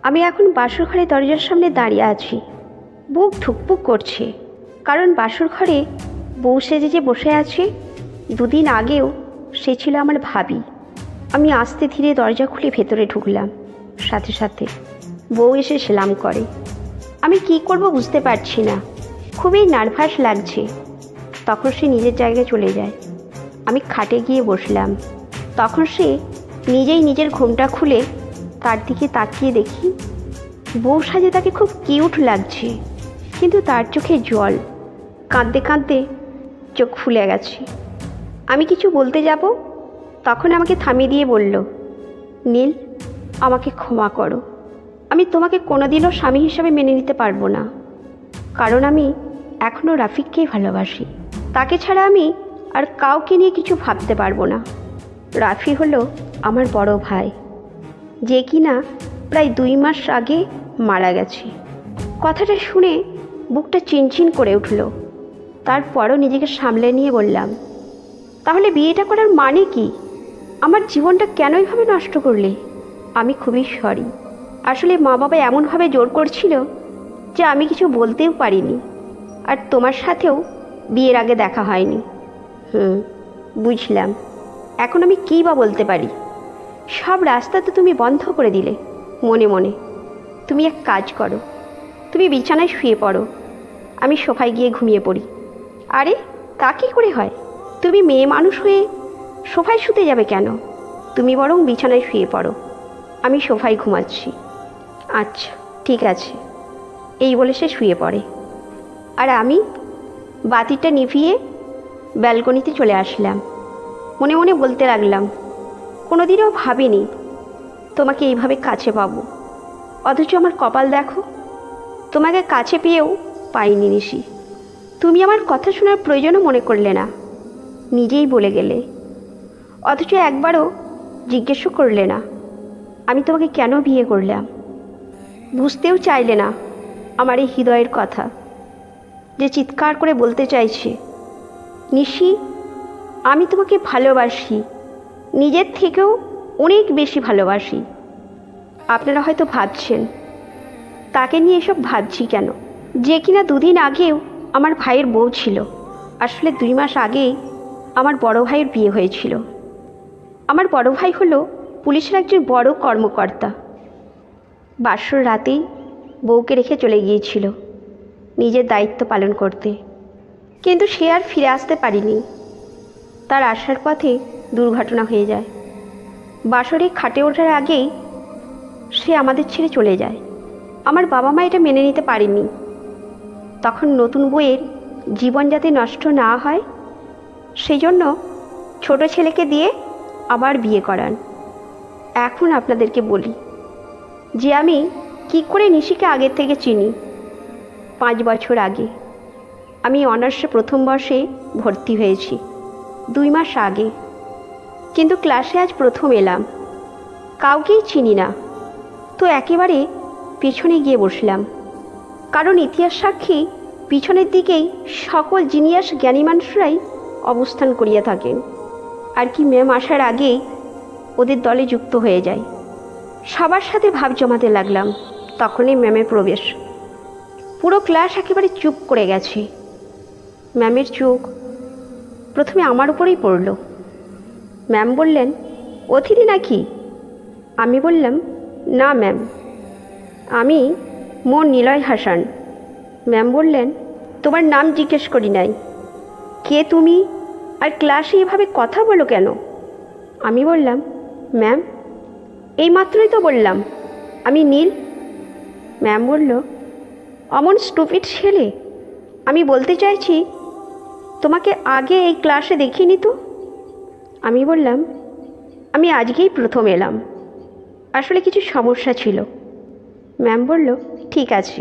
আমি এখন বাসর ঘরে দরজার সামনে দাঁড়িয়ে আছি। বুক ধুকপুক করছে, কারণ বাসর ঘরে বউ সেজে যে বসে আছে, দুদিন আগেও সে ছিল আমার ভাবি। আমি আস্তে ধীরে দরজা খুলে ভেতরে ঢুকলাম। সাথে সাথে বউ এসে সেলাম করে। আমি কি করব বুঝতে পারছি না, খুবই নার্ভাস লাগছে। তখন সে নিজের জায়গায় চলে যায়। আমি খাটে গিয়ে বসলাম। তখন সে নিজেই নিজের ঘোমটা খুলে তার দিকে তাকিয়ে দেখি বউ সাজে তাকে খুব কিউট লাগছে, কিন্তু তার চোখে জল, কাঁদতে কাঁদতে চোখ ফুলে গেছে। আমি কিছু বলতে যাব, তখন আমাকে থামিয়ে দিয়ে বলল, নীল, আমাকে ক্ষমা করো। আমি তোমাকে কোনোদিনও স্বামী হিসাবে মেনে নিতে পারবো না, কারণ আমি এখনও রাফিককেই ভালোবাসি। তাকে ছাড়া আমি আর কাউকে নিয়ে কিছু ভাবতে পারবো না। রাফি হলো আমার বড় ভাই, যে কিনা প্রায় 2 মাস আগে মারা গেছে। কথাটা শুনে বুকটা চিনচিন করে উঠল। তারপরও নিজেকে সামলে নিয়ে বললাম, তাহলে বিয়েটা করার মানে কি? আমার জীবনটা কেন এইভাবে নষ্ট করলে? আমি খুবই সরি। আসলে মা বাবা এমনভাবে জোর করছিল যে আমি কিছু বলতেও পারিনি। আর তোমার সাথেও বিয়ের আগে দেখা হয়নি। বুঝলাম। এখন আমি কী বা বলতে পারি? সব রাস্তা তো তুমি বন্ধ করে দিলে মনে মনে। তুমি এক কাজ করো, তুমি বিছানায় শুয়ে পড়ো, আমি সোফায় গিয়ে ঘুমিয়ে পড়ি। আরে তা কী করে হয়? তুমি মেয়ে মানুষ হয়ে সোফায় শুতে যাবে কেন? তুমি বরং বিছানায় শুয়ে পড়ো, আমি সোফায় ঘুমাচ্ছি। আচ্ছা ঠিক আছে, এই বলে সে শুয়ে পড়ে। আর আমি বাতিটা নিভিয়ে ব্যালকনিতে চলে আসলাম। মনে মনে বলতে লাগলাম, কোনোদিনও ভাবিনি তোমাকে এইভাবে কাছে পাবো, অথচ আমার কপাল দেখো, তোমাকে কাছে পেয়েও পাইনি নিশি। তুমি আমার কথা শোনার প্রয়োজনও মনে করলে না, নিজেই বলে গেলে, অথচ একবারও জিজ্ঞেসও করলে না আমি তোমাকে কেন বিয়ে করলাম। বুঝতেও চাইলে না আমার এই হৃদয়ের কথা, যে চিৎকার করে বলতে চাইছে, নিশি, আমি তোমাকে ভালোবাসি, নিজের থেকেও অনেক বেশি ভালোবাসি। আপনারা হয়তো ভাবছেন, তাকে নিয়ে এসব ভাবছি কেন, যে কিনা 2 দিন আগেও আমার ভাইয়ের বউ ছিল। আসলে 2 মাস আগেই আমার বড় ভাইয়ের বিয়ে হয়েছিল। আমার বড় ভাই হলো পুলিশের একজন বড় কর্মকর্তা। বাসর রাতেই বউকে রেখে চলে গিয়েছিল নিজের দায়িত্ব পালন করতে, কিন্তু সে আর ফিরে আসতে পারেনি। তার আসার পথে দুর্ঘটনা হয়ে যায়। বাসরে খাটে ওঠার আগেই সে আমাদের ছেড়ে চলে যায়। আমার বাবা মা এটা মেনে নিতে পারেনি। তখন নতুন বউয়ের জীবন যাতে নষ্ট না হয়, সেই জন্য ছোট ছেলেকে দিয়ে আবার বিয়ে করান। এখন আপনাদেরকে বলি যে আমি কি করে নিশিকে আগের থেকে চিনি। 5 বছর আগে আমি অনার্সে প্রথম বর্ষে ভর্তি হয়েছি, 2 মাস আগে। কিন্তু ক্লাসে আজ প্রথম এলাম, কাউকেই চিনি না, তো একেবারে পিছনে গিয়ে বসলাম। কারণ ইতিহাস সাক্ষী পিছনের দিকেই সকল জিনিয়াস জ্ঞানী মানুষরাই অবস্থান করিয়া থাকেন। আর কি ম্যাম আসার আগেই ওদের দলে যুক্ত হয়ে যায়। সবার সাথে ভাব জমাতে লাগলাম। তখনই ম্যামের প্রবেশ। পুরো ক্লাস একেবারে চুপ করে গেছে। ম্যামের চোখ প্রথমে আমার উপরেই পড়ল। ম্যাম বললেন, অতিথি নাকি? আমি বললাম, না ম্যাম, আমি মোর নিলয় হাসান। ম্যাম বললেন, তোমার নাম জিজ্ঞেস করি নাই, কে তুমি, আর ক্লাসে এভাবে কথা বলো কেন? আমি বললাম, ম্যাম, এইমাত্রই তো বললাম আমি নীল। ম্যাম বলল, অমন স্টুপিড ছেলে, আমি বলতে চাইছি তোমাকে আগে এই ক্লাসে দেখিনি তো। আমি বললাম, আমি আজকেই প্রথম এলাম, আসলে কিছু সমস্যা ছিল। ম্যাম বলল, ঠিক আছে,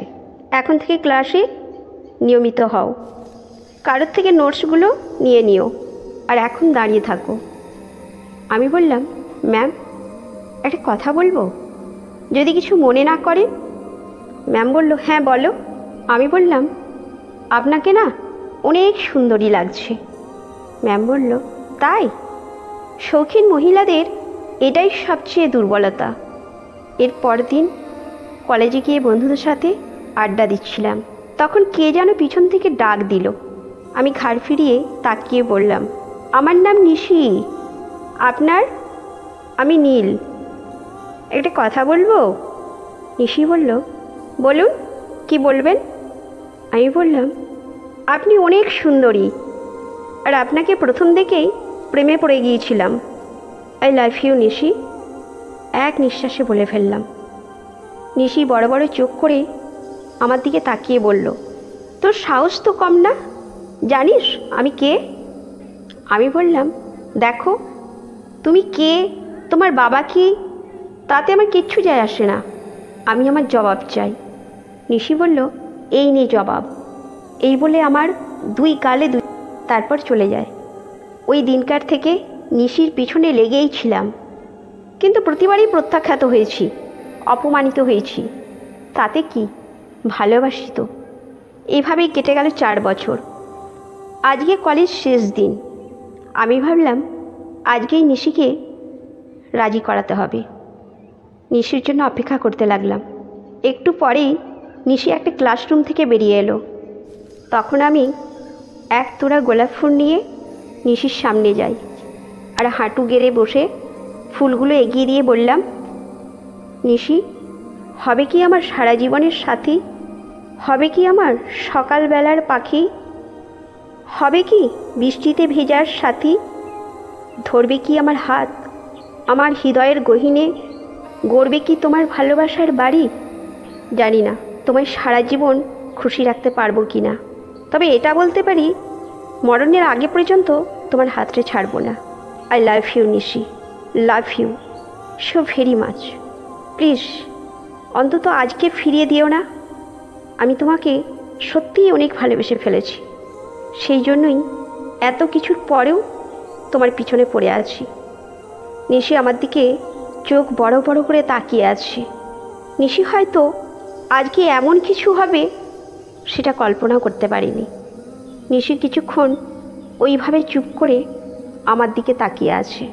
এখন থেকে ক্লাসে নিয়মিত হও, কারোর থেকে নোটসগুলো নিয়ে নিও, আর এখন দাঁড়িয়ে থাকো। আমি বললাম, ম্যাম, একটা কথা বলবো, যদি কিছু মনে না করেন। ম্যাম বলল, হ্যাঁ বলো। আমি বললাম, আপনাকে না অনেক সুন্দরী লাগছে। ম্যাম বলল, তাই? শৌখিন মহিলাদের এটাই সবচেয়ে দুর্বলতা। এর পরদিন কলেজে গিয়ে বন্ধুদের সাথে আড্ডা দিচ্ছিলাম। তখন কে যেন পিছন থেকে ডাক দিল। আমি ঘাড় ফিরিয়ে তাকিয়ে বললাম, আমার নাম নিশি। আপনার? আমি নীল। একটা কথা বলবো? নিশি বলল, বলুন, কি বলবেন? আমি বললাম, আপনি অনেক সুন্দরী, আর আপনাকে প্রথম দেখেই প্রেমে পড়ে গিয়েছিলাম। আই লাভ ইউ নিশি। এক নিঃশ্বাসে বলে ফেললাম। নিশি বড় বড় চোখ করে আমার দিকে তাকিয়ে বলল, তোর সাহস তো কম না, জানিস আমি কে? আমি বললাম, দেখো, তুমি কে, তোমার বাবা কি, তাতে আমার কিচ্ছু যায় আসে না, আমি আমার জবাব চাই। নিশি বলল, এই নে জবাব। এই বলে আমার দুই গালে তারপর চলে যায়। ওই দিনকার থেকে নিশির পিছনে লেগেই ছিলাম, কিন্তু প্রতিবারই প্রত্যাখ্যাত হয়েছি, অপমানিত হয়েছি। তাতে কি, ভালোবাসি তো। এইভাবেই কেটে গেল 4 বছর। আজকে কলেজ শেষ দিন। আমি ভাবলাম আজকেই নিশিকে রাজি করাতে হবে। নিশির জন্য অপেক্ষা করতে লাগলাম। একটু পরেই নিশি একটা ক্লাসরুম থেকে বেরিয়ে এলো। তখন আমি এক তোড়া গোলাপ ফুল নিয়ে নিশির সামনে যাই, আর হাঁটু গেড়ে বসে ফুলগুলো এগিয়ে দিয়ে বললাম, নিশি, হবে কি আমার সারা জীবনের সাথী? হবে কি আমার সকালবেলার পাখি? হবে কি বৃষ্টিতে ভেজার সাথী? ধরবে কি আমার হাত আমার হৃদয়ের গহীনে? গড়বে কি তোমার ভালোবাসার বাড়ি? জানি না তোমায় সারা জীবন খুশি রাখতে পারবো কি না, তবে এটা বলতে পারি, মরণের আগে পর্যন্ত তোমার হাতটা ছাড়বো না। I love you Nishi, love you so very much. Please অন্তত আজকে ফিরিয়ে দিও না। আমি তোমাকে সত্যিই অনেক ভালোবেসে ফেলেছি, সেই জন্যই এত কিছুর পরেও তোমার পিছনে পড়ে আছি। নিশি আমার দিকে চোখ বড় বড় করে তাকিয়ে আছে। নিশি হয়তো আজকে এমন কিছু হবে সেটা কল্পনাও করতে পারিনি। নিশি কিছুক্ষণ ওইভাবে চুপ করে আমার দিকে তাকিয়ে আছে।